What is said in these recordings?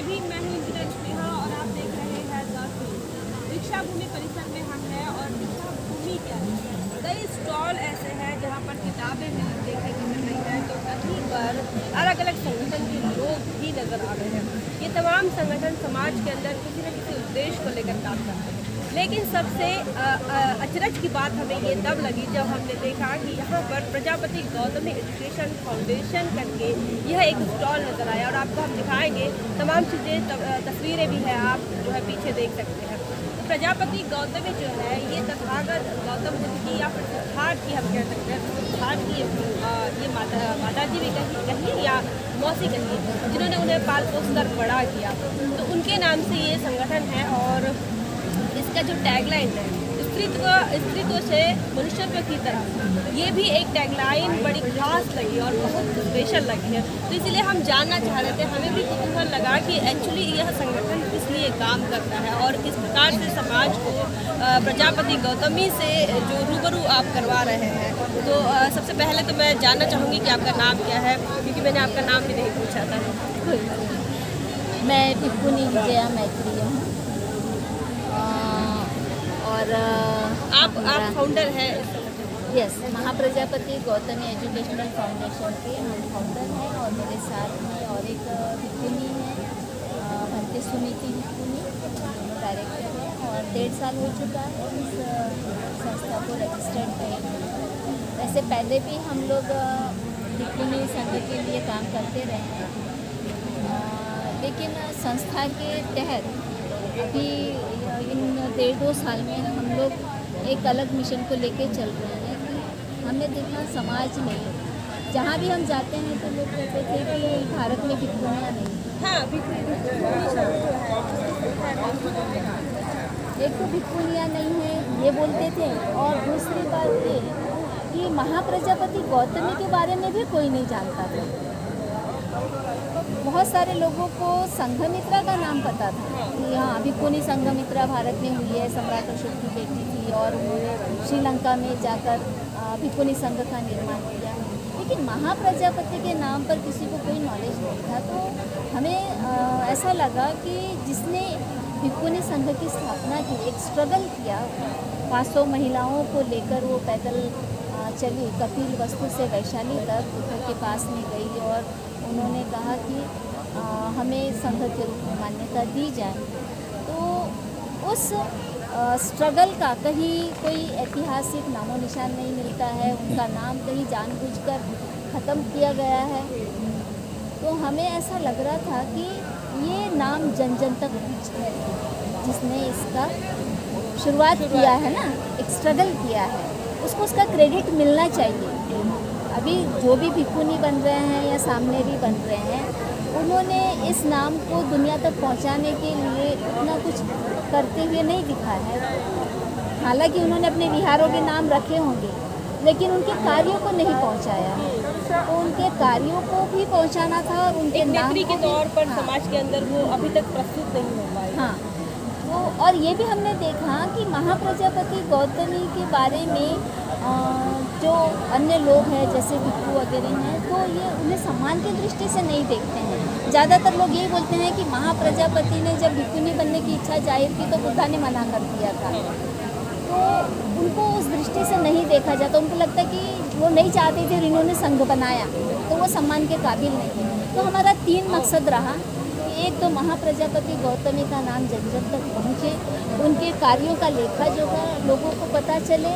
अभी मैं हूँ इंजीनियर स्नेहा और आप देख रहे हैं दीक्षा भूमि परिसर में हम हैं। और दीक्षा भूमि क्या है, कई स्टॉल ऐसे हैं जहाँ पर किताबें देखने को मिल रही है, तो कहीं पर अलग अलग संगठन के लोग भी नजर आ रहे हैं। ये तमाम संगठन समाज के अंदर किसी न किसी उद्देश्य को लेकर काम करते हैं। लेकिन सबसे अचरज की बात हमें ये तब लगी जब हमने देखा कि यहाँ पर प्रजापति गौतमी एजुकेशन फाउंडेशन करके यह एक स्टॉल नज़र आया। और आपको हम दिखाएंगे तमाम चीज़ें, तस्वीरें भी हैं, आप जो है पीछे देख सकते हैं। तो प्रजापति गौतमी जो है ये तथागत गौतम बुद्ध की या फिर सिद्धार्थ की हम कह सकते हैं, सिद्धार्थ की ये माता जी भी कहिए या मौसी कहिए, जिन्होंने उन्हें पाल पोस कर बड़ा किया, तो उनके नाम से ये संगठन है। और इसका जो टैगलाइन है, स्त्रीत्व से मनुष्यत्व की तरफ, ये भी एक टैगलाइन बड़ी खास लगी और बहुत स्पेशल लगी है। तो इसीलिए हम जानना चाह रहे थे, हमें भी कुतूहल लगा कि एक्चुअली यह संगठन किस लिए काम करता है और किस प्रकार से समाज को प्रजापति गौतमी से जो रूबरू आप करवा रहे हैं। तो सबसे पहले तो मैं जानना चाहूँगी कि आपका नाम क्या है, क्योंकि मैंने आपका नाम भी नहीं पूछा था। मैं टिप्पुनी विजया मैत्री हूँ और आप फाउंडर हैं? Yes, Mahaprajapati Gautami educational foundation के हम फाउंडर हैं। और मेरे साथ में और एक भिक्कुनी है, भंते सुनीति भिक्कुनी, दोनों डायरेक्टर हैं। और 1.5 साल हो चुका है इस संस्था को रजिस्टर्ड करें। वैसे पहले भी हम लोग भिक्कुनी संघ के लिए काम करते रहे हैं, लेकिन संस्था के तहत अभी इन 1.5-2 साल में हम लोग एक अलग मिशन को लेके चल रहे हैं कि हमने देखा समाज में जहाँ भी हम जाते हैं तो लोग कहते थे कि भारत में भिक्खुनियाँ नहीं। हाँ, एक तो भिक्खुनियाँ नहीं है ये बोलते थे, और दूसरी बात ये कि महाप्रजापति गौतमी के बारे में भी कोई नहीं जानता था। बहुत सारे लोगों को संघमित्रा का नाम पता था कि हाँ, भिक्कुनी संघमित्रा भारत में हुई है, सम्राट अशोक की बेटी थी और उन्होंने श्रीलंका में जाकर भिक्कुनी संघ का निर्माण किया। लेकिन महाप्रजापति के नाम पर किसी को कोई नॉलेज नहीं था। तो हमें ऐसा लगा कि जिसने भिक्कुनी संघ की स्थापना की, एक स्ट्रगल किया, 500 महिलाओं को लेकर वो पैदल चली कपिल वस्तु से वैशाली तक, बुद्ध के पास में गई और उन्होंने कहा कि हमें संघ के रूप में मान्यता दी जाए। तो उस स्ट्रगल का कहीं कोई ऐतिहासिक नामो निशान नहीं मिलता है, उनका नाम कहीं जानबूझकर ख़त्म किया गया है। तो हमें ऐसा लग रहा था कि ये नाम जन जन तक पहुँचे, जिसने इसका शुरुआत किया है ना, एक स्ट्रगल किया है, उसको उसका क्रेडिट मिलना चाहिए। अभी जो भी भिक्कुनी बन रहे हैं या सामनेरी बन रहे हैं, उन्होंने इस नाम को दुनिया तक पहुंचाने के लिए उतना कुछ करते हुए नहीं दिखा है। हालांकि उन्होंने अपने विहारों के नाम रखे होंगे, लेकिन उनके कार्यों को नहीं पहुंचाया। तो उनके कार्यों को भी पहुंचाना था और उनके नाम के तौर पर समाज के अंदर वो अभी तक प्रस्तुत नहीं हो पाए। हाँ, तो और ये भी हमने देखा कि महाप्रजापति गौतमी के बारे में जो अन्य लोग हैं जैसे भिक्खु वगैरह हैं, तो ये उन्हें सम्मान की दृष्टि से नहीं देखते हैं। ज़्यादातर लोग यही बोलते हैं कि महाप्रजापति ने जब भिक्कुनी बनने की इच्छा जाहिर की तो बुद्धा ने मना कर दिया था। तो उनको उस दृष्टि से नहीं देखा जाता। उनको लगता है कि वो नहीं चाहते थे और इन्होंने संघ बनाया तो वो सम्मान के काबिल नहीं। तो हमारा 3 मकसद रहा। एक तो महाप्रजापति गौतमी का नाम जन जन तक पहुँचे, उनके कार्यों का लेखा जोखा लोगों को पता चले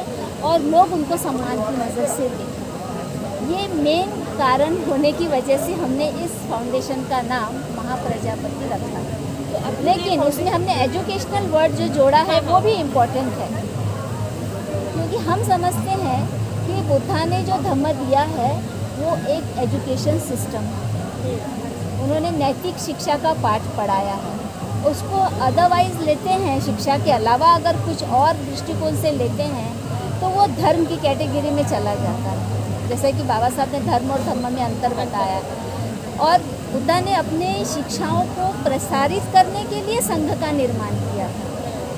और लोग उनको सम्मान की नज़र से देखें। ये मेन कारण होने की वजह से हमने इस फाउंडेशन का नाम महाप्रजापति रखा। लेकिन उसमें हमने एजुकेशनल वर्ड जो जोड़ा है वो भी इम्पोर्टेंट है, क्योंकि हम समझते हैं कि बुद्धा ने जो धम्म दिया है वो एक एजुकेशन सिस्टम है। उन्होंने नैतिक शिक्षा का पाठ पढ़ाया है। उसको अदरवाइज लेते हैं, शिक्षा के अलावा अगर कुछ और दृष्टिकोण से लेते हैं तो वो धर्म की कैटेगरी में चला जाता है। जैसे कि बाबा साहब ने धर्म और धम्म में अंतर बताया। और बुद्धा ने अपने शिक्षाओं को प्रसारित करने के लिए संघ का निर्माण किया था।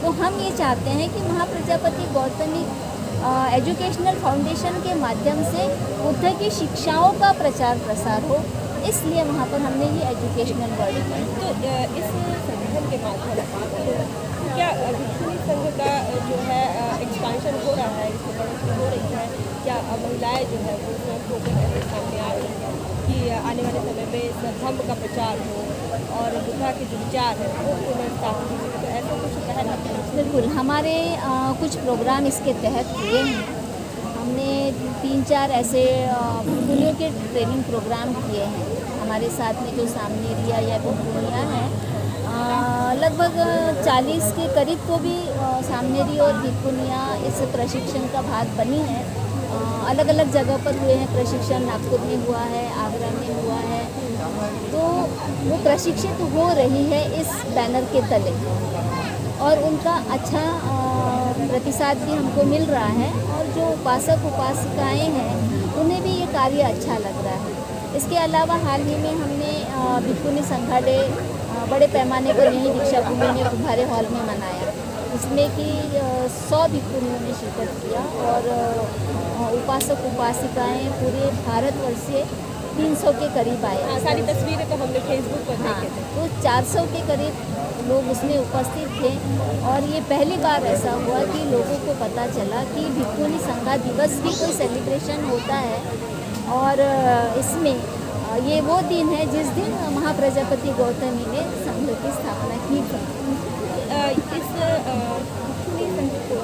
तो हम ये चाहते हैं कि महाप्रजापति गौतमी एजुकेशनल फाउंडेशन के माध्यम से बुद्ध की शिक्षाओं का प्रचार प्रसार हो, इसलिए वहाँ पर हमने ये एजुकेशनल वर्ड किया। तो इस संगठन के माध्यम से क्या भिक्षुणी संघ का जो है एक्सपांशन हो रहा है, इसमें बढ़ोतरी हो रही है? क्या महिलाएं जो है वो स्वयं होकर ऐसे सामने आ रही हैं कि आने वाले समय में इस धम्म का प्रचार हो और बुद्धा के जो विचार है वो पुनर्स्थापित हो? तो ऐसा कुछ पहल आपने? बिल्कुल, हमारे कुछ प्रोग्राम इसके तहत हुए हैं। हमने 3-4 ऐसे भिक्षुणियों के ट्रेनिंग प्रोग्राम किए हैं। हमारे साथ में जो सामने रिया या भिक्षुणियाँ हैं, लगभग 40 के करीब को भी सामनेरी और भिक्षुणियाँ इस प्रशिक्षण का भाग बनी हैं। अलग अलग जगह पर हुए हैं प्रशिक्षण, नागपुर में हुआ है, आगरा में हुआ है। तो वो प्रशिक्षित हो रही है इस बैनर के तले और उनका अच्छा प्रतिसाद भी हमको मिल रहा है और जो उपासक उपासिकाएँ हैं उन्हें भी ये कार्य अच्छा लग रहा है। इसके अलावा हाल ही में हमने भिक्षुणी संग्रहालय बड़े पैमाने पर यहीं दीक्षा भूमि में कुम्हारे हॉल में मनाया, इसमें कि 100 भिक्षुणियों ने शिरकत किया और उपासक उपासिकाएँ पूरे भारतवर्ष से 300 के करीब आए। सारी तस्वीरें तो हमने फेसबुक पर देखे थे। तो 400 के करीब लोग उसमें उपस्थित थे और ये पहली बार ऐसा हुआ कि लोगों को पता चला कि भिक्षुणी संघा दिवस भी कोई सेलिब्रेशन होता है और इसमें ये वो दिन है जिस दिन महाप्रजापति गौतमी ने संघ की स्थापना की थी। इस भिक्षुणी संघ को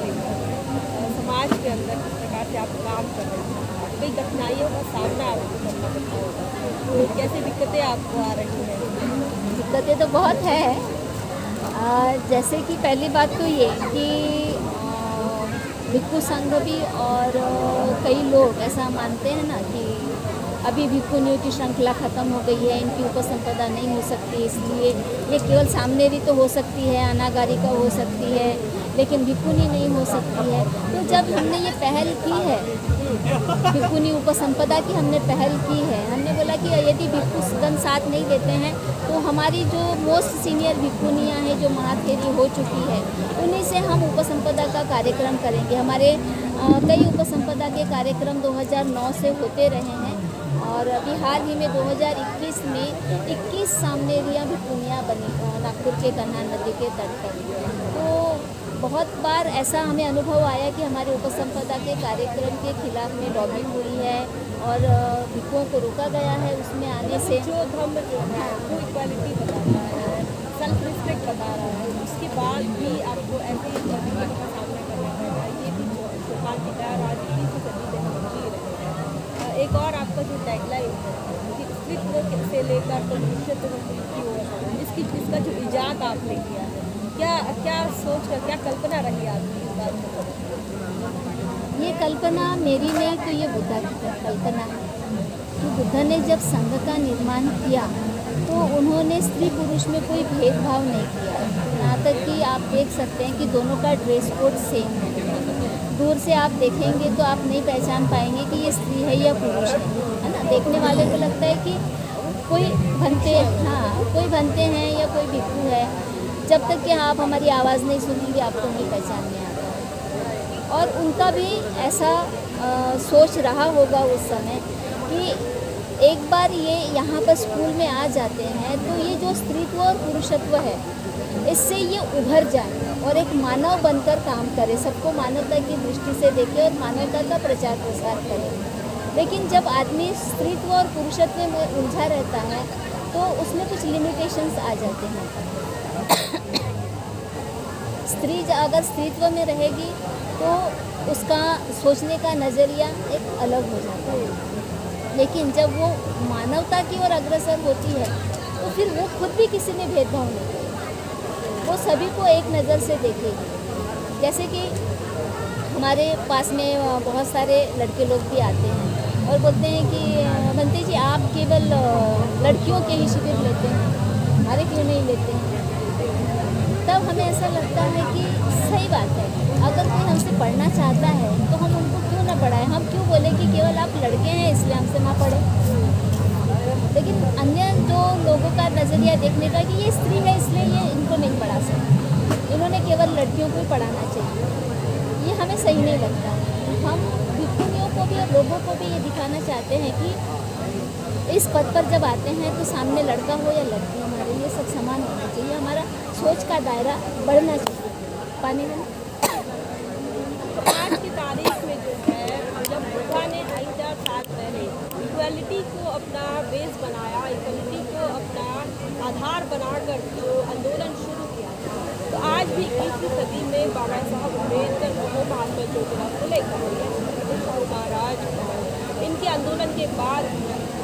समाज के अंदर किस प्रकार से आप काम कर रहे हैं? कई कठिनाइयों का सामना आपको करना पड़ता होगा, तो कैसे दिक्कतें आपको आ रही हैं? दिक्कतें तो बहुत है। जैसे कि पहली बात तो ये कि भिक्षु संघ भी और कई लोग ऐसा मानते हैं ना कि अभी भिक्षुणियों की श्रृंखला ख़त्म हो गई है, इनकी उपसंपदा नहीं हो सकती, इसलिए ये केवल सामनेरी तो हो सकती है, अनागारिका हो सकती है, लेकिन भिक्षुणी नहीं हो सकती है। तो जब हमने ये पहल की है, भिक्षुणी उपसंपदा की हमने पहल की है, हमने बोला कि यदि भिक्षुगण साथ नहीं देते हैं तो हमारी जो मोस्ट सीनियर भिक्षुणियाँ हैं जो महाथेरी हो चुकी है उन्हीं से हम उपसंपदा का कार्यक्रम करेंगे। हमारे कई उपसंपदा के कार्यक्रम 2009 से होते रहे हैं और अभी हाल ही में 2021 में 21 सामनेरियाँ भिक्षुणियाँ बनी नागपुर के कन्हा नदी के तट पर। तो बहुत बार ऐसा हमें अनुभव आया कि हमारे उपसंपदा के कार्यक्रम के खिलाफ में लॉबिंग हुई है और भिक्षुओं को रोका गया है उसमें आने से। जो धर्म जो है वो इक्वालिटी बता रहा है, सेल्फ रिस्पेक्ट बता रहा है, उसके बाद भी आपको ऐसे दिक्कतों का सामना करना पड़ रहा है। ये भी चौपाल की तरह राजनीति की सदी से हम जी रहे हैं। एक और आपका जो टैगलाइन है कि स्त्रीत्व से लेकर तो मनुष्यत्व की ओर, इसका जो इजाद आपने किया है, क्या सोच कर, क्या कल्पना रही आपकी इस बात में? ये कल्पना मेरी नहीं तो ये बुद्धा की कल्पना है कि बुद्ध ने जब संघ का निर्माण किया तो उन्होंने स्त्री पुरुष में कोई भेदभाव नहीं किया। यहाँ तक कि आप देख सकते हैं कि दोनों का ड्रेस कोड सेम है। दूर से आप देखेंगे तो आप नहीं पहचान पाएंगे कि ये स्त्री है या पुरुष है ना। देखने वाले को लगता है कि कोई बनते हैं या कोई भिक्षु है। जब तक कि आप हमारी आवाज़ नहीं सुनेंगे आपको नहीं पहचान में आता। और उनका भी ऐसा सोच रहा होगा उस समय कि एक बार ये यहाँ पर स्कूल में आ जाते हैं तो ये जो स्त्रीत्व और पुरुषत्व है इससे ये उभर जाए और एक मानव बनकर काम करे, सबको मानवता की दृष्टि से देखे और मानवता का प्रचार प्रसार करे। लेकिन जब आदमी स्त्रीत्व और पुरुषत्व में उलझा रहता है तो उसमें कुछ लिमिटेशंस आ जाते हैं। स्त्री अगर स्त्रीत्व में रहेगी तो उसका सोचने का नज़रिया एक अलग हो जाता है, लेकिन जब वो मानवता की ओर अग्रसर होती है तो फिर वो खुद भी किसी में भेदभाव नहीं करेगी, वो सभी को एक नज़र से देखेगी। जैसे कि हमारे पास में बहुत सारे लड़के लोग भी आते हैं और बोलते हैं कि बंते जी आप केवल लड़कियों के ही शिविर लेते हैं, हमारे क्यों नहीं लेते हैं। तब हमें ऐसा लगता है कि सही बात है, अगर कोई हमसे पढ़ना चाहता है तो हम उनको क्यों ना पढ़ाएं। हम क्यों बोले कि केवल आप लड़के हैं इसलिए हमसे ना पढ़ें। लेकिन अन्य जो लोगों का नज़रिया देखने का कि ये स्त्री है इसलिए ये इनको नहीं पढ़ा सकते, इन्होंने केवल लड़कियों को ही पढ़ाना चाहिए, ये हमें सही नहीं लगता। हम भिक्षुणियों को भी और लोगों को भी ये दिखाना चाहते हैं कि इस पद पर जब आते हैं तो सामने लड़का हो या लड़की, हमारे लिए सब समान होना चाहिए, हमारा सोच का दायरा बढ़ना चाहिए। पानी में आज की तारीख में जो है, जब बुद्धा ने 2000 साल पहले इक्वालिटी को अपना बेस बनाया, इक्वालिटी को अपना आधार बनाकर जो आंदोलन शुरू किया, तो आज भी 21वीं सदी में बाबा साहब अम्बेडकर को, महात्मा ज्योतिराव फुले का, महाराज, इनके आंदोलन के बाद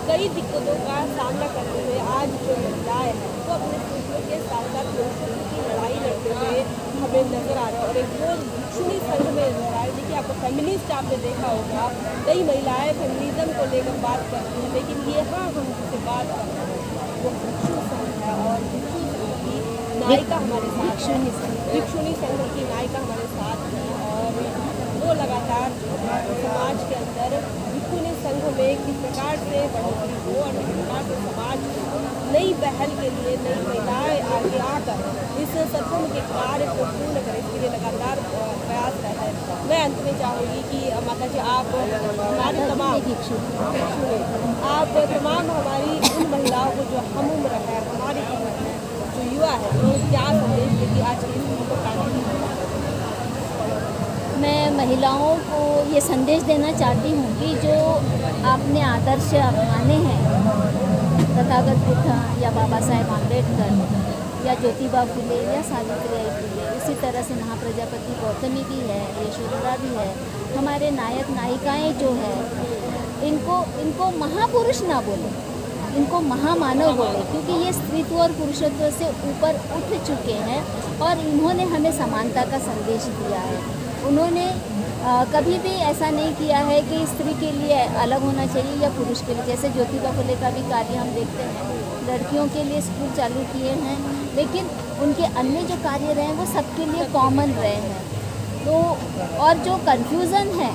कई दिक्कतों का सामना करते हुए आज जो महिलाएं हैं वो अपने पुरुषों के साथ साथ पुरुषों की लड़ाई लड़ते हुए हमें नजर आ रहा है। और एक रोज भिक्षुणी संघ में नजर आ रहा है। देखिए, आपको फेमिनिस्ट आपने देखा होगा, कई महिलाएं फेमिनिज्म को लेकर बात करती हैं, लेकिन यहाँ हम जिससे बात कर रहे हैं वो भिक्षु संघ है। और भिक्षु संघ की नायिका हमारे साथ है, भिक्षुणी संघ की नायिका हमारे साथ है। और वो लगातार समाज के अंदर भिक्षुणी संघ में किस प्रकार से बढ़ोतरी हो और किस प्रकार से समाज नई पहल के लिए नई महिलाएं आगे आकर इस सत्संग के कार्य को पूर्ण करें, इसके लिए लगातार प्रयास रहता है। मैं अंत में चाहूँगी कि माता जी, आप हमारे तमाम आप तमाम हमारी उन महिलाओं को जो हम उम्र है, हमारी उम्र है, जो युवा है, तो क्या संदेश देती आज की को पाने? मैं महिलाओं को ये संदेश देना चाहती हूँ कि जो आपने आदर्श अपनाने हैं, तथागत बुद्ध या बाबा साहेब आम्बेडकर या ज्योतिबा फुले या सावित्रीबाई फुले, इसी तरह से महाप्रजापति गौतमी भी है, यशोधरा भी है, हमारे नायक नायिकाएं जो है, इनको महापुरुष ना बोले, इनको महामानव बोले, क्योंकि ये स्त्रीत्व और पुरुषत्व से ऊपर उठ चुके हैं और इन्होंने हमें समानता का संदेश दिया है। उन्होंने कभी भी ऐसा नहीं किया है कि स्त्री के लिए अलग होना चाहिए या पुरुष के लिए। जैसे ज्योतिबा फुले का भी कार्य हम देखते हैं, लड़कियों के लिए स्कूल चालू किए हैं, लेकिन उनके अन्य जो कार्य रहे हैं वो सबके लिए कॉमन रहे हैं। तो और जो कन्फ्यूज़न है,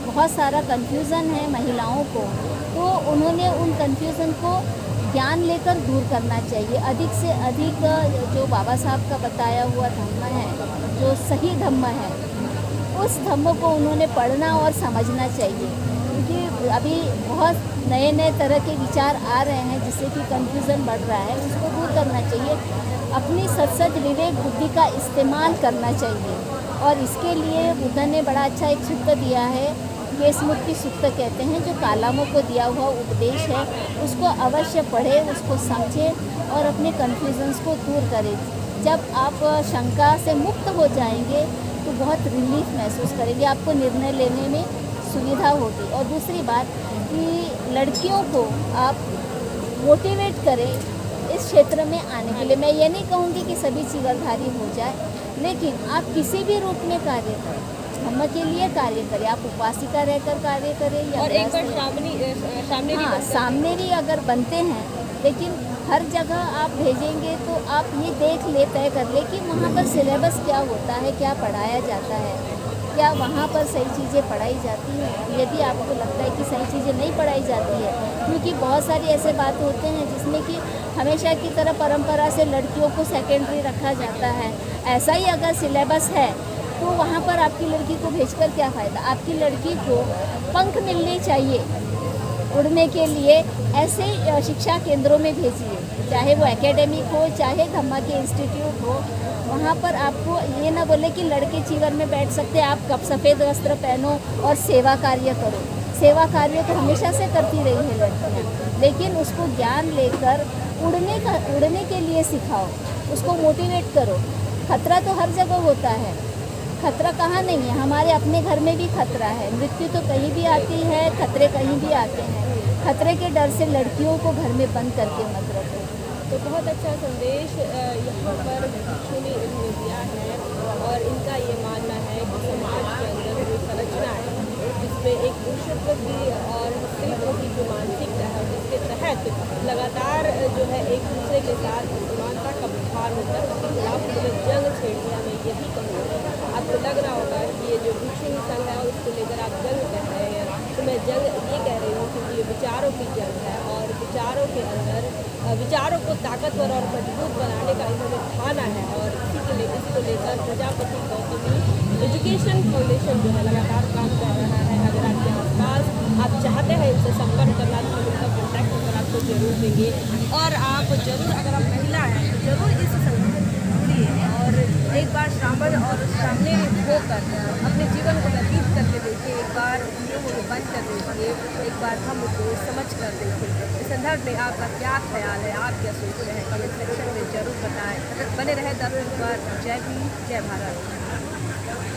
बहुत सारा कन्फ्यूज़न है महिलाओं को, तो उन्होंने उन कन्फ्यूज़न को ज्ञान लेकर दूर करना चाहिए। अधिक से अधिक जो बाबा साहब का बताया हुआ धम्म है, जो सही धम्म है, उस धम्म को उन्होंने पढ़ना और समझना चाहिए, क्योंकि अभी बहुत नए नए तरह के विचार आ रहे हैं जिससे कि कन्फ्यूज़न बढ़ रहा है, उसको दूर करना चाहिए। अपनी सत्सद विवेक बुद्धि का इस्तेमाल करना चाहिए। और इसके लिए बुद्ध ने बड़ा अच्छा एक सूत्र दिया है, केसमुक्ति सूत्र कहते हैं, जो कालामों को दिया हुआ उपदेश है, उसको अवश्य पढ़ें, उसको समझें और अपने कन्फ्यूजन्स को दूर करें। जब आप शंका से मुक्त हो जाएंगे तो बहुत रिलीफ महसूस करेंगे, आपको निर्णय लेने में सुविधा होगी। और दूसरी बात कि लड़कियों को आप मोटिवेट करें इस क्षेत्र में आने के लिए। मैं ये नहीं कहूँगी कि सभी चीवरधारी हो जाए, लेकिन आप किसी भी रूप में कार्य करें, धम्म के लिए कार्य करें, आप उपासिका रहकर कार्य करें या और एक बार सामने भी अगर बनते हैं, लेकिन हर जगह आप भेजेंगे तो आप ये तय कर ले कि वहाँ पर सिलेबस क्या होता है, क्या पढ़ाया जाता है, क्या वहाँ पर सही चीज़ें पढ़ाई जाती हैं। यदि आपको लगता है कि सही चीज़ें नहीं पढ़ाई जाती है, क्योंकि बहुत सारी ऐसे बात होते हैं जिसमें कि हमेशा की तरह परंपरा से लड़कियों को सेकेंडरी रखा जाता है। ऐसा ही अगर सिलेबस है तो वहाँ पर आपकी लड़की को भेजकर क्या फ़ायदा। आपकी लड़की को पंख मिलने चाहिए उड़ने के लिए, ऐसे शिक्षा केंद्रों में भेजिए, चाहे वो एकेडमिक हो, चाहे धम्मा के इंस्टीट्यूट हो। वहाँ पर आपको ये ना बोले कि लड़के चीवर में बैठ सकते, आप कब सफ़ेद वस्त्र पहनो और सेवा कार्य करो। सेवा कार्य तो हमेशा से करती रही है लड़कियाँ, लेकिन उसको ज्ञान लेकर उड़ने के लिए सिखाओ, उसको मोटिवेट करो। खतरा तो हर जगह होता है, खतरा कहाँ नहीं है, हमारे अपने घर में भी खतरा है। मृत्यु तो कहीं भी आती है, खतरे कहीं भी आते हैं। खतरे के डर से लड़कियों को घर में बंद करके मत रखो। तो बहुत अच्छा संदेश यहाँ पर भिक्षुनी इन्होंने दिया है। और इनका ये मानना है कि समाज के अंदर जो संरचना है, जिसमें एक पुरुषत्व की और स्त्रीत्व की जो मानसिकता है, जिसके तहत लगातार जो है एक दूसरे के साथ समानता का व्यवहार होता है, उसके खिलाफ उन्होंने जंग छेड़ दिया। मैं यही कहूँगा, आपको लग रहा होगा कि ये जो भिक्षुनी संघ है और उसको लेकर आप जंग कर रहे हैं, तो मैं जंग ये कह रही हूँ क्योंकि ये विचारों की जंग है। और विचारों के अंदर विचारों को ताकतवर और मजबूत बनाने का इन्होंने ठाना है। और इसी को लेकर प्रजापति गौतमी एजुकेशन फाउंडेशन जो है लगातार काम कर रहा है। अगर आपके आसपास आप चाहते हैं इनसे संपर्क करना तो इनका कॉन्टैक्ट को जरूर देंगे। और आप जरूर, अगर आप महिला हैं तो जरूर इस संगठन से जुड़िए और एक बार श्रावण और सामने होकर अपने जीवन को व्यतीत करके देखिए, एक बार नियमों को बंद कर देखिए, एक बार हम को समझ कर देखिए। इस संदर्भ में आपका क्या ख्याल है, आप क्या सोचते हैं, कमेंट सेक्शन में जरूर बताएं। बने रहे दर्पण पर। जय भीम, जय भारत।